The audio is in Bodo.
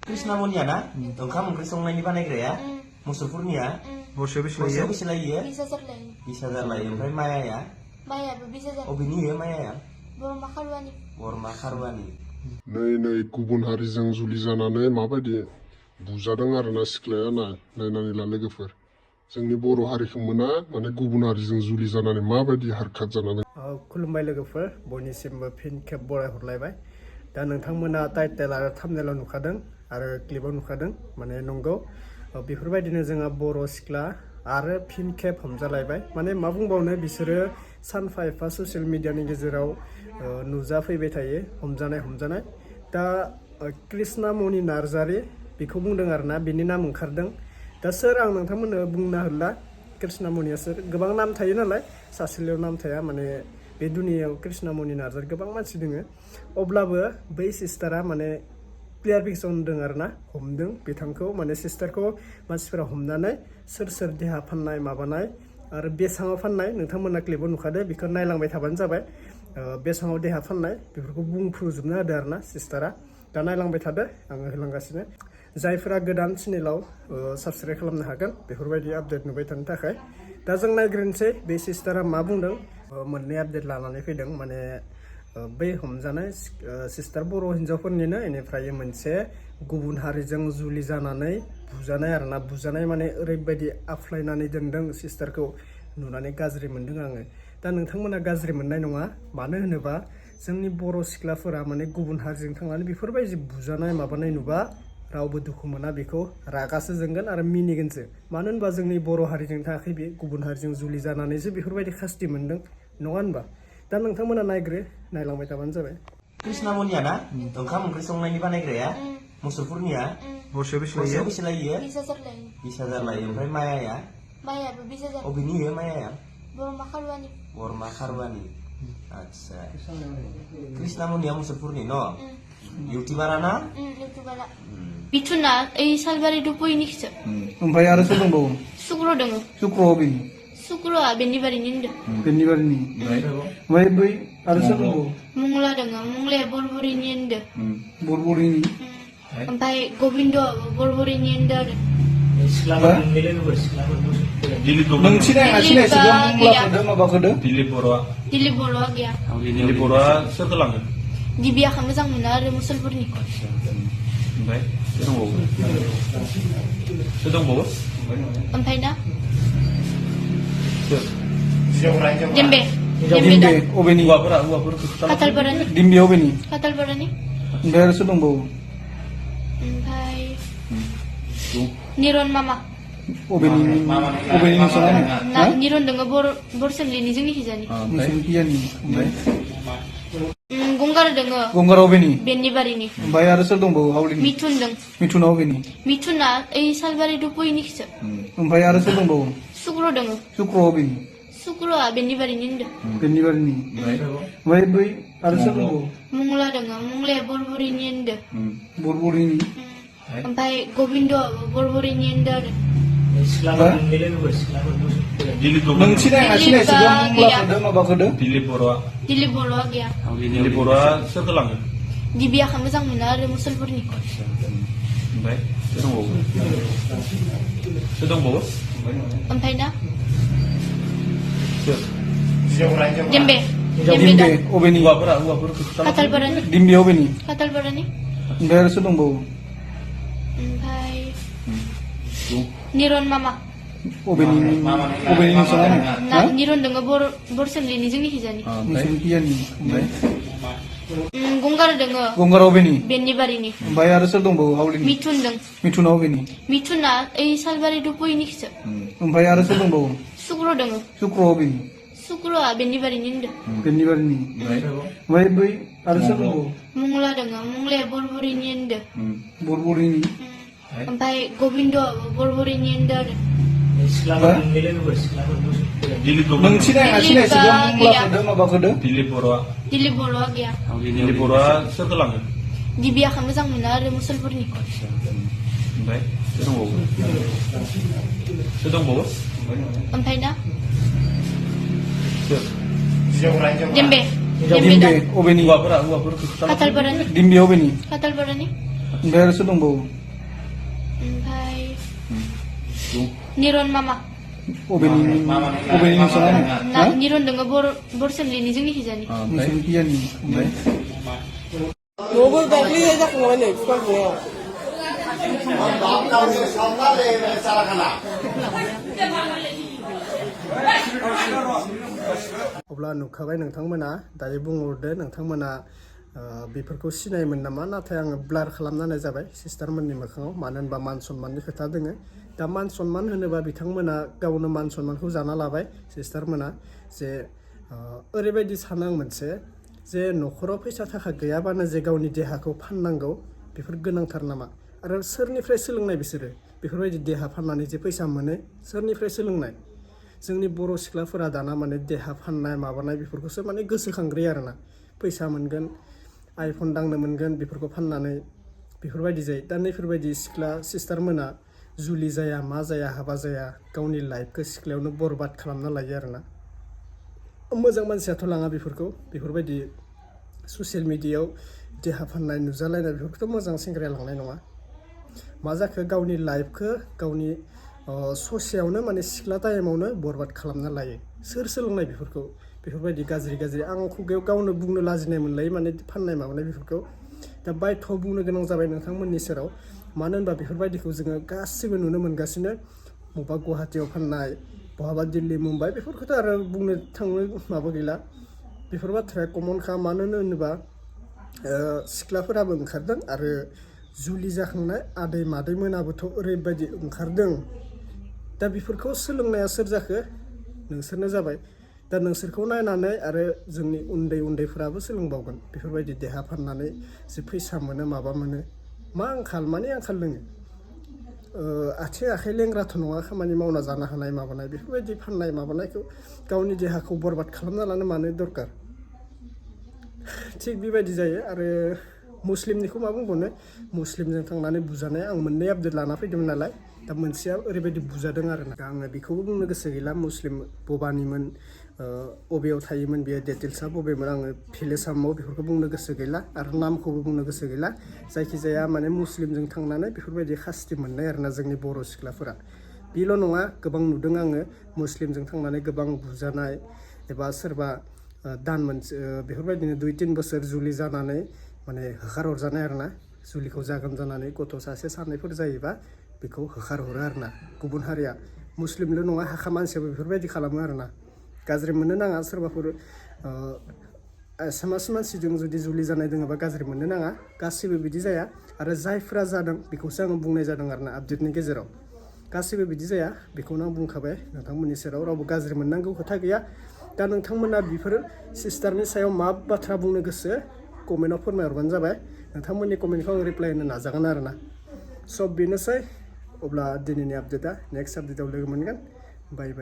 Krisna Mulyana, ओंखाम ओंख्रि संनायनि बानायग्राया मुसलपुरनिया बसेयाव बेसे लायो? 20,000 लायो। 20,000 लायो। ओमफ्राय मायाया? मायाबो 20,000। अबेनि होयो मायाया? बरमा खालुवानि। बरमा खारवानि। नै गुबुन हारिजों जुलि जानानै माबायदि बुजादों आरोना सिख्लाया नायनानै ला लोगोफोर। जोंनि बर' हारिखौ मोना माने गुबुन हारिजों जुलि जानानै माबायदि हारखात जानानै। खुलुमबाय लोगोफोर, बयनिसिमबो फिन खेब बरायहरलायबाय। दा नोंथांमोना टाइटेल आरो थाम्बनेलाव नुखादों आरो क्लिपाव नुखादों, माने नंगौ बेफोरबायदिनो जोंहा बर' सिख्ला आरो फिन खेब हमजालायबाय। माने मा बुंबावनो, बिसोरो सानफा एफा ससियेल मिडियानि गेजेराव नुजाफैबाय थायो, हमजानाय। दा कृष्णा मणि नार्जारि बेखौ बुंदों आरोना, बिनि नाम ओंखारदों। दा सोर आं नोंथांमोननो बुंना होला, कृष्णा मणिया सोर। गोबां नाम थायो नालाय, सासेल' नाम थाया। माने बे दुनियाव कृष्णा मणि नार्जारि गोबां मानसि दोङो। अब्लाबो बै सिस्टारा माने क्लियार पिक्सन होदों आरोना, हमदों बिथांखौ, माने सिस्टारखौ मानसिफोरा हमनानै सोर देहा फाननाय माबानाय आरो बेसाङाव फाननाय, नोंथांमोना क्लिपाव नुखादो, बेखौ नायलांबाय थाबानो जाबाय। बेसाङाव देहा फाननाय बेफोरखौ बुंफ्रुजोबना होदो आरोना सिस्टारा। दा नायलांबाय थादो, आङो होलांगासिनो। जायफोरा गोदान चेनेलाव साबसक्राइब खालामनो हागोन बेफोरबायदि आपडेट नुबाय थानो थाखाय। दा जों नायग्रोनोसै बे सिस्टारा मा बुंदों। मोननै आपडेट लानानै फैदों, माने बै हमजानाय सिस्टार बर' हिन्जावफोरनिनो, बेनिफ्राय मोनसे गुबुन हारिजों जुलि जानानै बुजानाय आरोना। बुजानाय माने ओरैबायदि आफ्लायनानै दोनदों सिस्टारखौ, नुनानै गाज्रि मोनदों आङो। दा नोंथांमोना गाज्रि मोननाय नङा, मानो होनोबा जोंनि बर' सिख्लाफोरा माने गुबुन हारिजों थांनानै बेफोरबायदि बुजानाय माबानाय नुबा रावबो दुखु मोना, बेखौ रागासो जोंगोन आरो मिनिगोनसो। मानो होनबा जोंनि बर' हारिजों थाङाखै, बे गुबुन हारिजों जुलि जानानैसो बेफोरबायदि खास्ति मोनदों, नङा होनबा? दा नोंथांमोना नायलांबाय थाबानो जाबाय। कृष्णा मुलियाना, ओंखाम ओंख्रि संनायनि बानायग्राया मुसलपुरनिया बसेयाव बेसे लायो? 20,000 लायो। 20,000 लायो। ओमफ्राय मायाया? मायाबो 20,000। अबेनि होयो मायाया? बरमा खालुवानि। बरमा खारवानि। आच्छा, कृष्णा मुलिया मुसलपुरनि न? इउटिउबारा ना? इउटिउबारा। बिथुना ओइ सालबारि दुपयनिखिसो। ओमफ्राय आरो सोर दंबावो? सुक्र दोङो। सुक्र अबेनि? सुक्रआ बेनि बारिनि होनदो। बेनि बारिनि। ओमफ्राय बै आरो सोर दंबावो? मुंला दोङो, मुंलाया बरबरिनि होनदो। बरबरिनि। ओमफ्राय गबिन्द बरबरिनि होनदो आरो। नों सिनायसो मुंलाखौदो माबाखौदो? दिलिप बर'आ गैया। दिलिप बर'आ सोरखौ लाङो? दिबियाखौ मोजां मोनो आरो मुसलपुरनि। ओमफ्य सोर दंबावो? ओमफ्राय ना सोर? जेम्बे अबेनि? खातालपारानि। दिम्बे अबेनि? खातालपारानि। ओमफ्राय आरो सोर दंबावो? ओमफ्राय निरन मामा। अबेनि नोंसोर? निरन दोङो बरसोमलिनि जोंनि खिजानि। ओमफ्राय गंगार दोङो। गंगार अबेनि? बेनि बारिनि। ओमफ्राय आरो सोर दंबावो हावलिनि? मिथुन दों। मिथुना अबेनि? मिथुना ओइ सालबारि दुपयनिखिसो। ओमफ्राय आरो सोर दंबावो? सुक्र दोङो। सुक्र अबेनि? सुक्रआ बेनि बारिनि होनदो। बेनि बारिनि। ओमफ्राय बै आरो सोर दंबावो? मुंला दोङो, मुंलाया बरबरिनि होनदो। बरबरिनि। ओमफ्राय गबिन्द बरबरिनि होनदो आरो। नों सिनायसो मुंलाखौदो माबाखौदो? दिलिप बर'आ गैया। दिलिप बर'आ सोरखौ लाङो? दिबियाखौ मोजां मोनो आरो मुसलपुरनि। ओमफ्य सोर दंबावो? ओमफ्राय ना सोर? जेम्बे अबेनि? खातालपारानि। दिम्बे अबेनि? खातालपारानि। ओमफ्राय आरो सोर दंबावो? ओमफ्राय निरन मामा। अबेनि नोंसोर? निरन दोङो बरसोमलिनि जोंनि खिजानि। गंगार दोङो। गंगार अबेनि? बेनि बारिनि। ओमफ्राय आरो सोर दंबावो हावलिनि? मिथुन दों। मिथुना अबेनि? मिथुना ओइ सालबारि दुपयनिखिसो। ओमफ्राय आरो सोर दंबावो? सुक्र दोङो। सुक्र अबेनि? सुक्रआ बेनि बारिनि होनदो। बेनि बारिनि। ओमफ्राय बै आरो सोर दंबावो? मुंला दोङो, मुंलाया बरबरिनि होनदो। बरबरिनि। ओमफ्राय गबिन्द बरबरिनि होनदो आरो। नों सिनायसो मुंलाखौदो माबाखौदो? दिलिप बर'आ गैया। दिलिप बर'आ सोरखौ लाङो? दिबियाखौ मोजां मोनो आरो मुसलपुरनि। ओमफ्य सोर दंबावो? ओमफ्राय ना सोर? जेम्बे अबेनि? खातालपारानि। दिम्बे अबेनि? खातालपारानि। ओमफ्राय आरो सोर दंबावो ओमफ्राय बुं निरन मामा अबेनि नोंसाना ना निरन दङ बरसोमलिनि जोंनि हिजानि ओमफ्राय नोंसोरनि गियानि ओमफ्राय न'बो गाग्लिनाय जाखांबाय नै बिफां सिङाव अब्ला नुखाबाय नोंथांमोना दायो बुंहरदो नोंथांमोना बेफोरखौ सिनायोमोन नामा नाथाय आङो ब्लार खालामना होनाय जाबाय सिस्टारमोननि मोखाङाव मानो होनबा मान सनमाननि खोथा दोङो दा मान सनमान होनोबा बिथांमोना गावनो मान सनमानखौ जाना लाबाय सिस्टारमोना जे ओरैबायदि सानो आं मोनसे जे न'खराव फैसा थाखा गैयाबानो जे गावनि देहाखौ फाननांगौ बेफोर गोनांथार नामा आरो सोरनिफ्राय सोलोंनाय बिसोरो बेफोरबायदि देहा फाननानै जे फैसा मोनो सोरनिफ्राय सोलोंनाय जोंनि बर' सिख्लाफोरा दाना माने देहा फाननाय माबानाय बेफोरखौसो माने गोसोखांग्रोयो आरोना फैसा मोनगोन आइफन दांनो मोनगोन बेफोरखौ फाननानै बेफोरबायदि जायो दा नैफोरबायदि सिख्ला सिस्टारमोना जुलि जाया मा जाया हाबा जाया गावनि लाइफखौ सिख्लायावनो बरबाद खालामना लायो आरोना मोजां मानसियाथ' लाङा बेफोरबायदि ससियेल मिडियायाव देहा फाननाय नुजालायनाय बेफोरखौथ' मोजां सेंग्राया लांनाय नङा मा जाखो गावनि लाइफखौ गावनि ससेयावनो माने सिख्ला टाइमावनो बरबाद खालामना लायो सोर सोलोंनाय बेफोरबायदि गाज्रि आं खुगायाव गावनो बुंनो लाजिनाय मोनलायो माने फाननाय माबानाय बेफोरखौ दा बायथ' बुंनो गोनां जाबाय नोंथांमोननि सेराव मानो होनबा बेफोरबायदिखौ जोङो गासिबो नुनो मोनगासिनो बबेबा गुवाहाटियाव फाननाय बहाबा दिल्ली मुम्बाइ बेफोरखौथ' आरो बुंनो थांनो माबा गैला बेफोर बाथ्राया कमनखा मानो होनोबा सिख्लाफोराबो ओंखारदों आरो जुलि जाखांनाय आदै मादै मोनाबोथ' ओरैबायदि ओंखारदों दा बेफोरखौ सोलोंनाया सोर जाखो नोंसोरनो जाबाय दा नोंसोरखौ नायनानै आरो जोंनि उन्दैफोराबो सोलोंबावगोन बेफोरबायदि देहा फाननानै जे फैसा मोनो माबा मोनो मा आंखाल माने आंखाल दोङो आथिं आखाइ लेंग्राथ' नङा खामानि मावना जानो हानाय माबानाय बेफोरबायदि फाननाय माबानायखौ गावनि देहाखौ बरबाद खालामना लानो मानो दरकार थिग बेबायदि जायो आरो मुस्लिमनिखौ मा बुंबावनो मुस्लिमजों थांनानै बुजानाय आं मोननै आपडेट लाना फैदोंमोन नालाय दा मोनसेया ओरैबायदि बुजादों आरोना आङो बेखौबो बुंनो गोसो गैला मुस्लिम बबानिमोन बबेयाव थायोमोन बेयो डिटेल्सआ बबेमोन आङो भिलेजामाव बेफोरखौ बुंनो गोसो गैला आरो नामखौबो बुंनो गोसो गैला जायखिजाया माने मुस्लिमजों थांनानै बेफोरबायदि खास्ति मोननाय आरोना जोंनि बर' सिख्लाफोरा बेल' नङा गोबां नुदों आङो मुस्लिमजों थांनानै गोबां बुजानाय एबा सोरबा दान मोनसे बेफोरबायदिनो 2-3 बोसोर जुलि जानानै माने होखारहरजानाय आरोना जुलिखौ जागोन जानानै गथ' सासे सानैफोर जायोबा बेखौ होखारहरो आरोना गुबुन हारिया मुस्लिमल' नङा हाखा मानसियाबो बेफोरबायदि खालामो आरोना गाज्रि मोननो नाङा सोरबाफोर एसामास मानसिजों जुदि जुलि जानाय दङबा गाज्रि मोननो नाङा गासिबो बिदि जाया आरो जायफ्रा जादों बेखौसो आङो बुंनाय जादों आरोना आपडेटनि गेजेराव गासिबो बिदि जाया बेखौनो आं बुंखाबाय नोंथांमोननि सेराव रावबो गाज्रि मोननांगौ खोथा गैया दा नोंथांमोना बेफोर सिस्टारनि सायाव मा बाथ्रा बुंनो गोसो कमेन्टआव फोरमायहरबानो जाबाय नोंथांमोननि कमेन्टखौ आं रिप्लाइ होनो नाजागोन आरोना सब बेनोसै अब्ला दिनैनि आपडेटआ नेक्स्ट आपडेटआव लोगो मोनगोन बाय